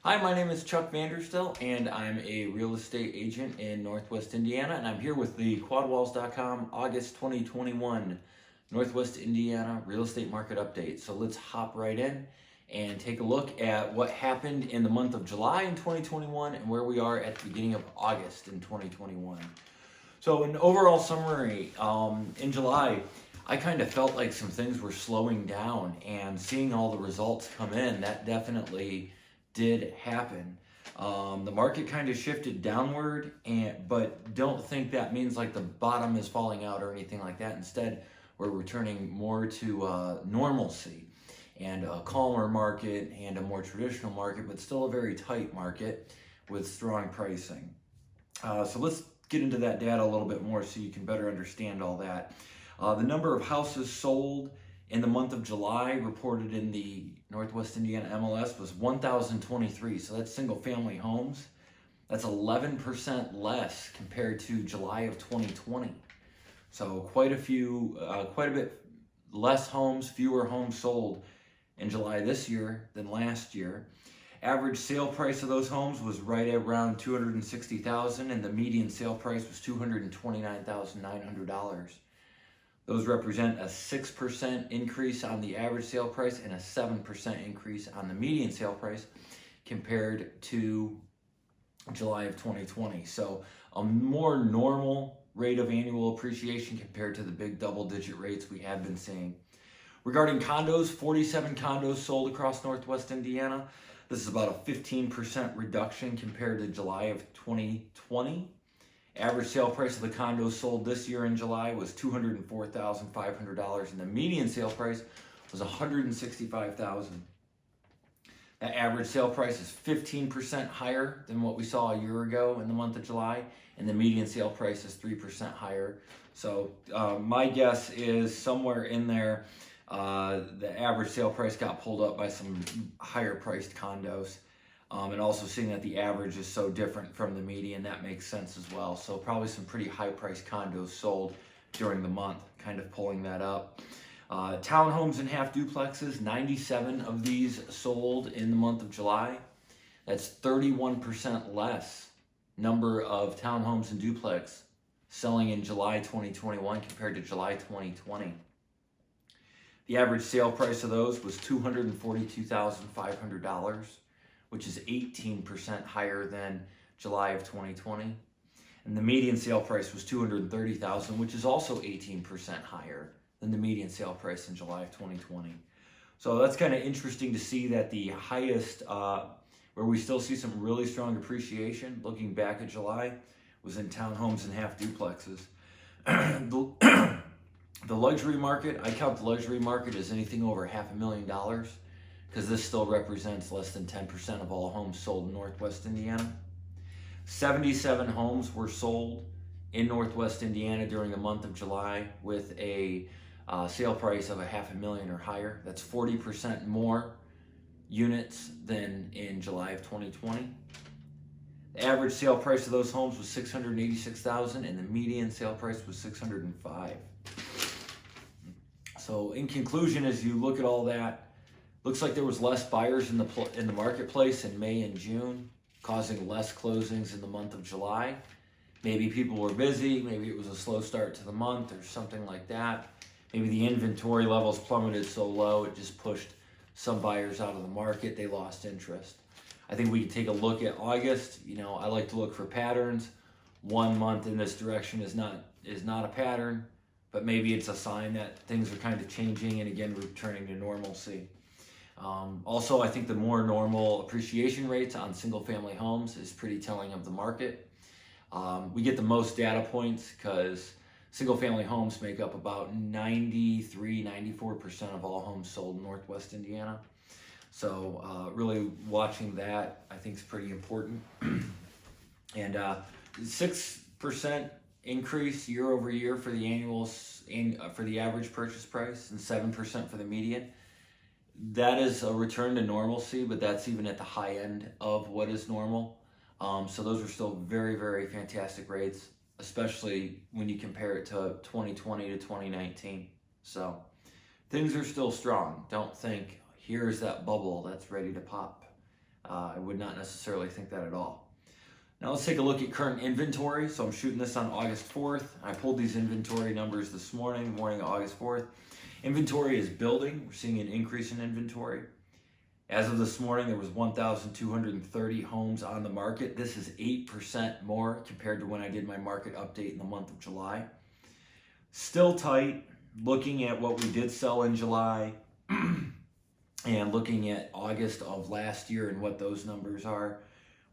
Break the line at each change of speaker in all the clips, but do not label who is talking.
Hi, my name is Chuck Vanderstel, and I'm a real estate agent in Northwest Indiana, and I'm here with the quadwalls.com August 2021 Northwest Indiana real estate market update. So let's hop right in and take a look at what happened in the month of July in 2021 and where we are at the beginning of August in 2021. So an overall summary, in July, I kind of felt like some things were slowing down, and seeing all the results come in, that definitely did happen. The market kind of shifted downward, but don't think that means like the bottom is falling out or anything like that. Instead, we're returning more to normalcy and a calmer market and a more traditional market, but still a very tight market with strong pricing. So let's get into that data a little bit more so you can better understand all that. The number of houses sold in the month of July reported in the Northwest Indiana MLS was 1,023. So that's single family homes. That's 11% less compared to July of 2020. So quite a bit less homes, fewer homes sold in July this year than last year. Average sale price of those homes was right around $260,000, and the median sale price was $229,900. Those represent a 6% increase on the average sale price and a 7% increase on the median sale price compared to July of 2020. So a more normal rate of annual appreciation compared to the big double-digit rates we have been seeing. Regarding condos, 47 condos sold across Northwest Indiana. This is about a 15% reduction compared to July of 2020. Average sale price of the condos sold this year in July was $204,500, and the median sale price was $165,000. That average sale price is 15% higher than what we saw a year ago in the month of July, and the median sale price is 3% higher. So my guess is somewhere in there, the average sale price got pulled up by some higher priced condos. And also seeing that the average is so different from the median, that makes sense as well. So probably some pretty high priced condos sold during the month, kind of pulling that up. Townhomes and half duplexes, 97 of these sold in the month of July. That's 31% less number of townhomes and duplex selling in July 2021 compared to July 2020. The average sale price of those was $242,500, which is 18% higher than July of 2020. And the median sale price was $230,000, which is also 18% higher than the median sale price in July of 2020. So that's kind of interesting to see that the highest, where we still see some really strong appreciation, looking back at July, was in townhomes and half duplexes. The luxury market, I count the luxury market as anything over $500,000, because this still represents less than 10% of all homes sold in Northwest Indiana. 77 homes were sold in Northwest Indiana during the month of July with a sale price of $500,000 or higher. That's 40% more units than in July of 2020. The average sale price of those homes was $686,000, and the median sale price was $605,000. So in conclusion, as you look at all that, looks like there was less buyers in the marketplace in May and June, causing less closings in the month of July. Maybe people were busy, maybe it was a slow start to the month or something like that. Maybe the inventory levels plummeted so low it just pushed some buyers out of the market. They lost interest. I think we can take a look at August. I like to look for patterns. 1 month in this direction is not a pattern, but maybe it's a sign that things are kind of changing and again returning to normalcy. Also, I think the more normal appreciation rates on single family homes is pretty telling of the market. We get the most data points because single family homes make up about 94% of all homes sold in Northwest Indiana. So really watching that I think is pretty important. And 6% increase year over year for the average purchase price and 7% for the median. That is a return to normalcy, but that's even at the high end of what is normal. So those are still very, very fantastic rates, especially when you compare it to 2020 to 2019. So things are still strong. Don't think, here's that bubble that's ready to pop. I would not necessarily think that at all. Now let's take a look at current inventory. So I'm shooting this on August 4th. I pulled these inventory numbers this morning of August 4th. Inventory is building. We're seeing an increase in inventory. As of this morning, there was 1,230 homes on the market. This is 8% more compared to when I did my market update in the month of July. Still tight. Looking at what we did sell in July and looking at August of last year and what those numbers are,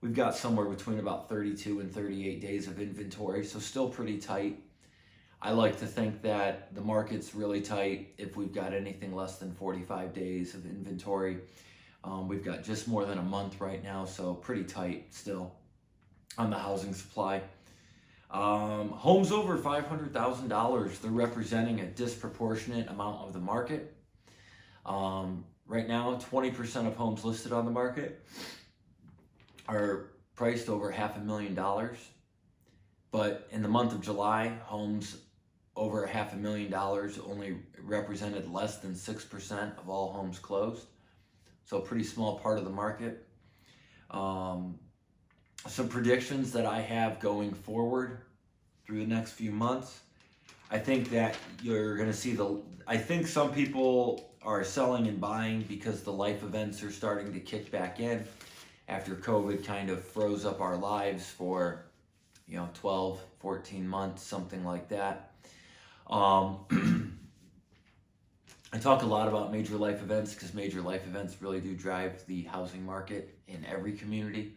we've got somewhere between about 32 and 38 days of inventory, so still pretty tight. I like to think that the market's really tight if we've got anything less than 45 days of inventory. We've got just more than a month right now, so pretty tight still on the housing supply. Homes over $500,000, they're representing a disproportionate amount of the market. Right now, 20% of homes listed on the market are priced over $500,000. But in the month of July, homes over $500,000 only represented less than 6% of all homes closed. So a pretty small part of the market. Some predictions that I have going forward through the next few months. I think that you're going to see I think some people are selling and buying because the life events are starting to kick back in after COVID kind of froze up our lives for 12, 14 months, something like that. I talk a lot about major life events because major life events really do drive the housing market in every community.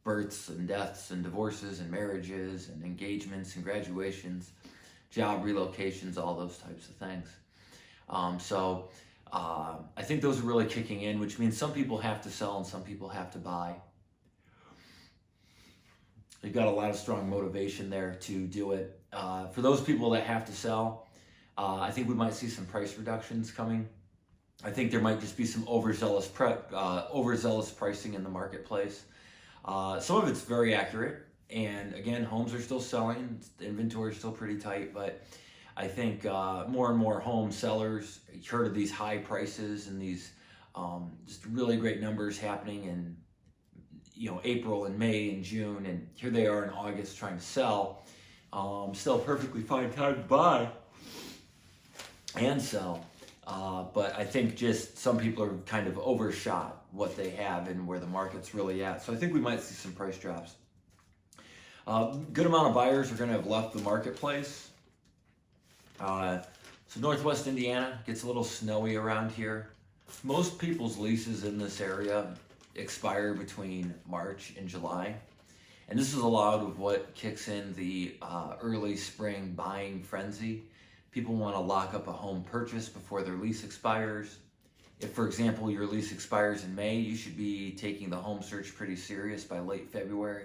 Births and deaths and divorces and marriages and engagements and graduations, job relocations, all those types of things. I think those are really kicking in, which means some people have to sell and some people have to buy. You've got a lot of strong motivation there to do it. For those people that have to sell, I think we might see some price reductions coming. I think there might just be some overzealous pricing in the marketplace. Some of it's very accurate, and again, homes are still selling, the inventory is still pretty tight, but I think more and more home sellers, you heard of these high prices and these just really great numbers happening in April and May and June, and here they are in August trying to sell. Still a perfectly fine time to buy and sell, but I think just some people are kind of overshot what they have and where the market's really at. So I think we might see some price drops. Good amount of buyers are going to have left the marketplace. So Northwest Indiana gets a little snowy around here. Most people's leases in this area expire between March and July. And this is a lot of what kicks in the early spring buying frenzy. People want to lock up a home purchase before their lease expires. If, for example, your lease expires in May, you should be taking the home search pretty serious by late February.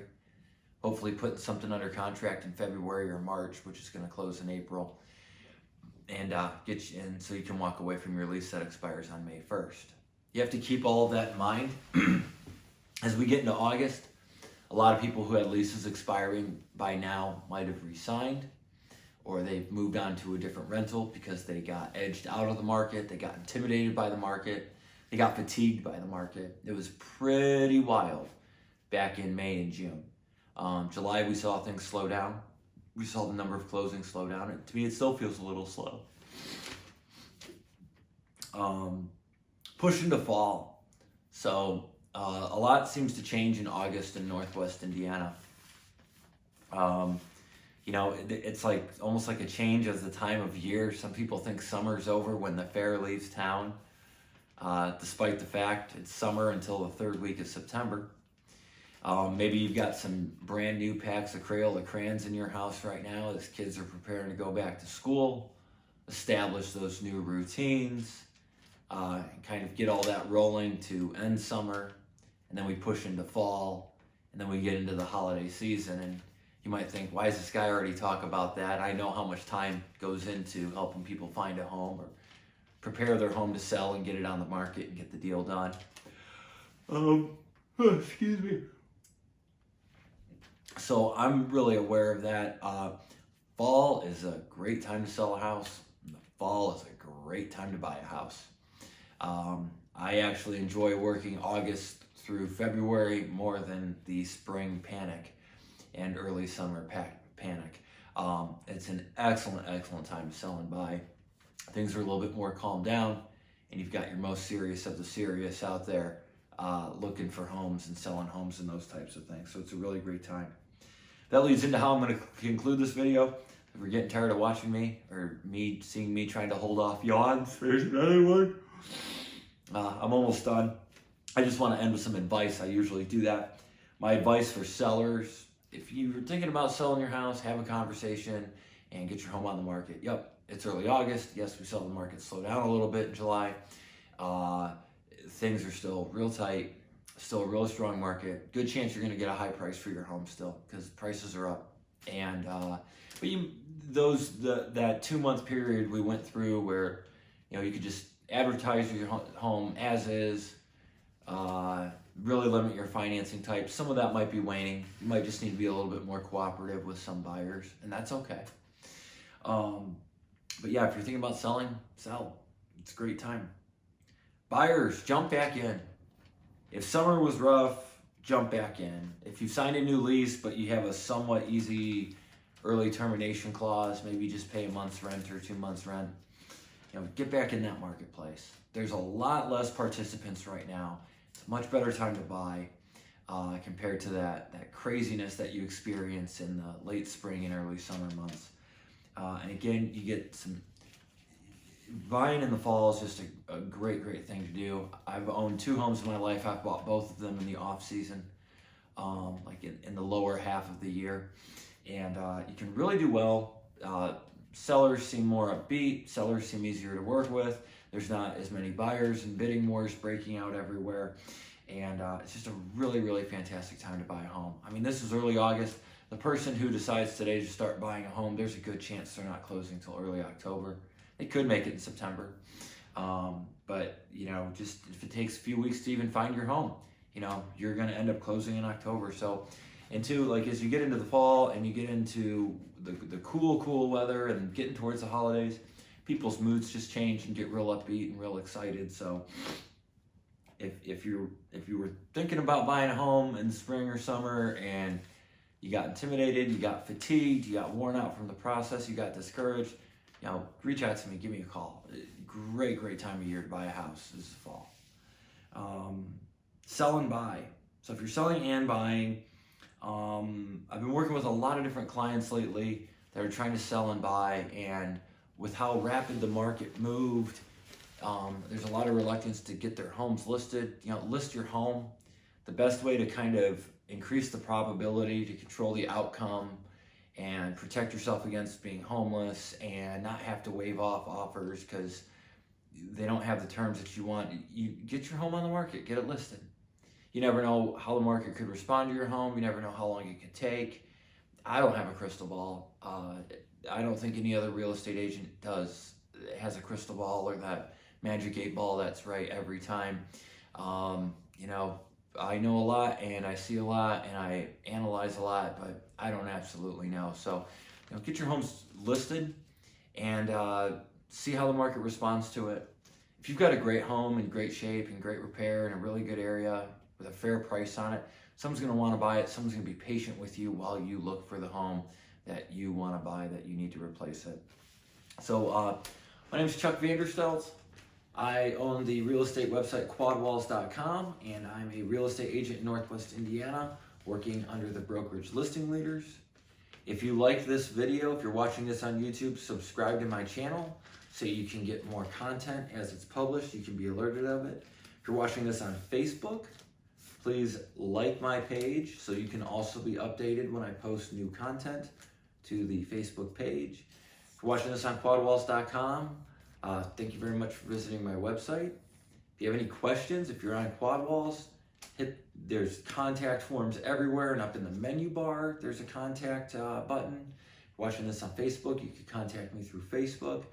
Hopefully putting something under contract in February or March, which is going to close in April. And get you in so you can walk away from your lease that expires on May 1st. You have to keep all of that in mind. As we get into August, a lot of people who had leases expiring by now might have re-signed, or they've moved on to a different rental because they got edged out of the market, they got intimidated by the market, they got fatigued by the market. It was pretty wild back in May and June. July, we saw things slow down. We saw the number of closings slow down. And to me, it still feels a little slow. Push into fall. So a lot seems to change in August in Northwest Indiana. It's like almost like a change as the time of year. Some people think summer's over when the fair leaves town, despite the fact it's summer until the third week of September. Maybe you've got some brand new packs of Crayola crayons in your house right now as kids are preparing to go back to school, establish those new routines, and kind of get all that rolling to end summer, and then we push into fall, and then we get into the holiday season. And you might think, why does this guy already talk about that? I know how much time goes into helping people find a home or prepare their home to sell and get it on the market and get the deal done. Excuse me. So I'm really aware of that. Fall is a great time to sell a house. Fall is a great time to buy a house. I actually enjoy working August through February more than the spring panic and early summer panic. It's an excellent time to sell and buy. Things are a little bit more calmed down, and you've got your most serious of the serious out there looking for homes and selling homes and those types of things. So it's a really great time. That leads into how I'm going to conclude this video. If you're getting tired of watching me or seeing me trying to hold off yawns, there's another one. I'm almost done. I just want to end with some advice. I usually do that. My advice for sellers: if you're thinking about selling your house, have a conversation and get your home on the market. Yep, it's early August. Yes, we saw the market slow down a little bit in July. Things are still real tight, still a real strong market. Good chance you're going to get a high price for your home still, because prices are up. And but that 2-month period we went through where you could just advertise your home as is, really limit your financing type. Some of that might be waning. You might just need to be a little bit more cooperative with some buyers, and that's okay. But yeah, if you're thinking about selling, sell. It's a great time. Buyers, jump back in. If summer was rough, jump back in. If you signed a new lease but you have a somewhat easy early termination clause, maybe just pay a month's rent or 2 months rent, get back in that marketplace. There's a lot less participants right now. It's a much better time to buy compared to that craziness that you experience in the late spring and early summer months. And again, you get some buying in the fall is just a great thing to do. I've owned 2 homes in my life. I've bought both of them in the off season, like in the lower half of the year, and you can really do well. Sellers seem more upbeat. Sellers seem easier to work with. There's not as many buyers and bidding wars breaking out everywhere, and it's just a really fantastic time to buy a home. I mean, this is early August. The person who decides today to start buying a home, there's a good chance they're not closing until early October. They could make it in September, but just if it takes a few weeks to even find your home, you're going to end up closing in October. So, and two, like as you get into the fall and you get into the cool weather and getting towards the holidays, people's moods just change and get real upbeat and real excited. So, if you were thinking about buying a home in spring or summer and you got intimidated, you got fatigued, you got worn out from the process, you got discouraged, reach out to me, give me a call. Great time of year to buy a house is the fall. Sell and buy. So if you're selling and buying, I've been working with a lot of different clients lately that are trying to sell and buy, and with how rapid the market moved, there's a lot of reluctance to get their homes listed. List your home. The best way to kind of increase the probability, to control the outcome, and protect yourself against being homeless and not have to waive off offers because they don't have the terms that you want. You get your home on the market, get it listed. You never know how the market could respond to your home. You never know how long it could take. I don't have a crystal ball. I don't think any other real estate agent has a crystal ball or that magic 8 ball that's right every time. I know a lot and I see a lot and I analyze a lot, but I don't absolutely know. So, get your homes listed and see how the market responds to it. If you've got a great home in great shape and great repair in a really good area with a fair price on it, someone's going to want to buy it. Someone's going to be patient with you while you look for the home that you want to buy, that you need to replace it. So, my name is Chuck Vanderstelt. I own the real estate website quadwalls.com, and I'm a real estate agent in Northwest Indiana working under the Brokerage Listing Leaders. If you like this video, if you're watching this on YouTube, subscribe to my channel so you can get more content as it's published. You can be alerted of it. If you're watching this on Facebook, please like my page so you can also be updated when I post new content to the Facebook page. If you're watching this on quadwalls.com, thank you very much for visiting my website. If you have any questions, if you're on Quadwalls, there's contact forms everywhere, and up in the menu bar, there's a contact button. If you're watching this on Facebook, you can contact me through Facebook.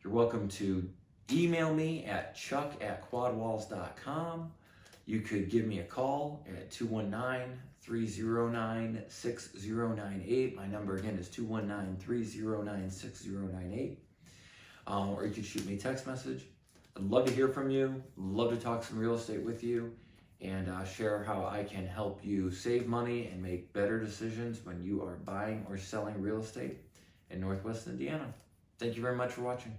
You're welcome to email me at chuck@quadwalls.com. You could give me a call at 219-309-6098. My number again is 219-309-6098. Or you can shoot me a text message. I'd love to hear from you. Love to talk some real estate with you. and share how I can help you save money and make better decisions when you are buying or selling real estate in Northwest Indiana. Thank you very much for watching.